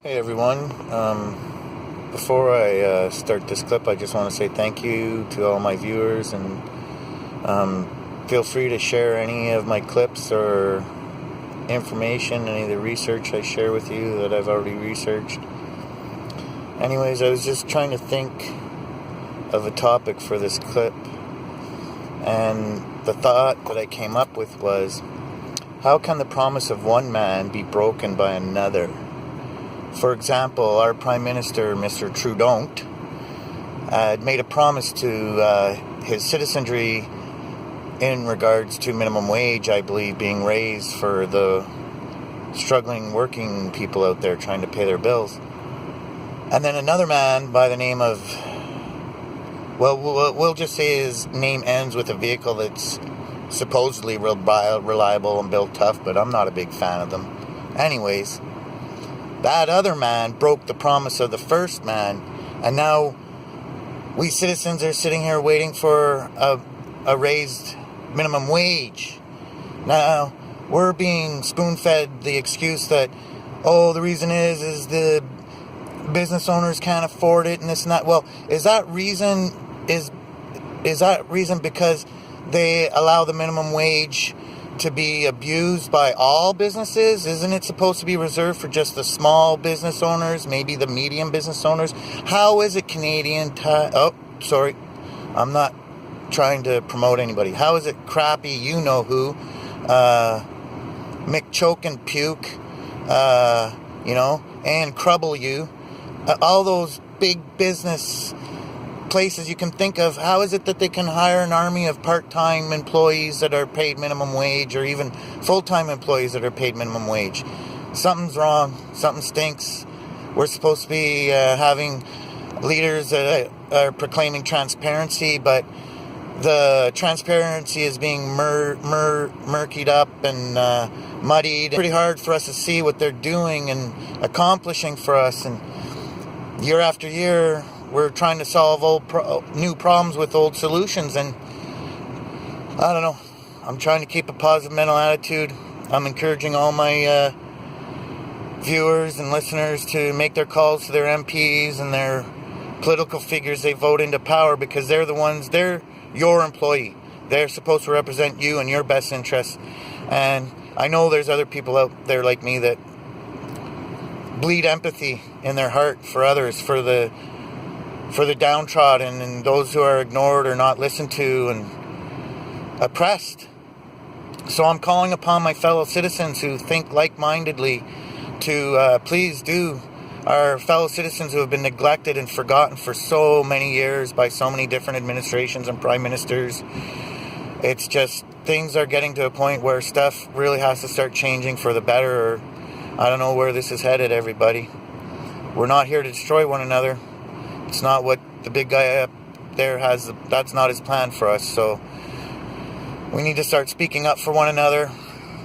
Hey everyone, before I start this clip, I just want to say thank you to all my viewers, and feel free to share any of my clips or information, any of the research I share with you that I've already researched. Anyways, I was just trying to think of a topic for this clip, and the thought that I came up with was, how can the promise of one man be broken by another? For example, our Prime Minister, Mr. Trudeau, had made a promise to his citizenry in regards to minimum wage, I believe, being raised for the struggling working people out there trying to pay their bills. And then another man by the name of, we'll just say his name ends with a vehicle that's supposedly reliable and built tough, but I'm not a big fan of them. Anyways, that other man broke the promise of the first man, and now we citizens are sitting here waiting for a raised minimum wage. Now, we're being spoon-fed the excuse that, the reason is the business owners can't afford it and this and that. Well, is that reason because they allow the minimum wage to be abused by all businesses? Isn't it supposed to be reserved for just the small business owners, maybe the medium business owners? How is it Canadian I'm not trying to promote anybody. How is it crappy you-know-who, McChoke and Puke, and Crubble You, all those big business places you can think of, how is it that they can hire an army of part-time employees that are paid minimum wage, or even full-time employees that are paid minimum wage? Something's wrong. Something stinks. We're supposed to be having leaders that are proclaiming transparency, but the transparency is being murkied up and muddied. It's pretty hard for us to see what they're doing and accomplishing for us, and year after year we're trying to solve new problems with old solutions, and I don't know. I'm trying to keep a positive mental attitude. I'm encouraging all my viewers and listeners to make their calls to their MPs and their political figures they vote into power, because they're your employee. They're supposed to represent you and your best interests. And I know there's other people out there like me that bleed empathy in their heart for others, for the downtrodden and those who are ignored or not listened to and oppressed. So I'm calling upon my fellow citizens who think like-mindedly to please do our fellow citizens who have been neglected and forgotten for so many years by so many different administrations and prime ministers. It's just, things are getting to a point where stuff really has to start changing for the better, or I don't know where this is headed, everybody. We're not here to destroy one another. It's not what the big guy up there has. That's not his plan for us. So we need to start speaking up for one another,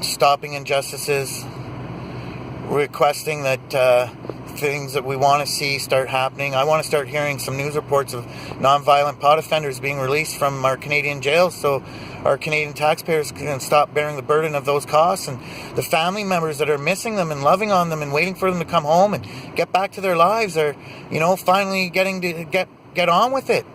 stopping injustices, requesting that things that we want to see start happening. I want to start hearing some news reports of non-violent pot offenders being released from our Canadian jails, so our Canadian taxpayers can stop bearing the burden of those costs, and the family members that are missing them and loving on them and waiting for them to come home and get back to their lives are, finally getting to get on with it.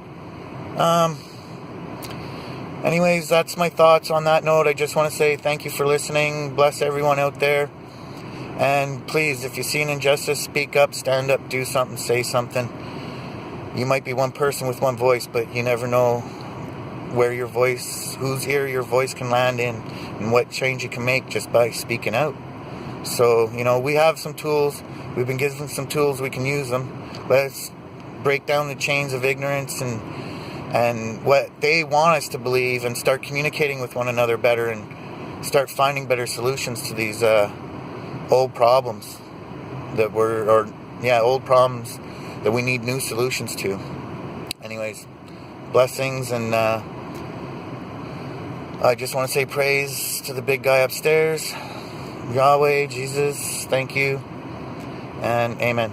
Anyways, that's my thoughts on that note. I just want to say thank you for listening. Bless everyone out there. And please, if you see an injustice, speak up, stand up, do something, say something. You might be one person with one voice, but you never know whose ear your voice can land in, and what change you can make just by speaking out. So, we have some tools. We've been given some tools. We can use them. Let's break down the chains of ignorance and what they want us to believe, and start communicating with one another better, and start finding better solutions to these old problems old problems that we need new solutions to. Anyways, blessings, and I just want to say praise to the big guy upstairs, Yahweh, Jesus, thank you, and amen.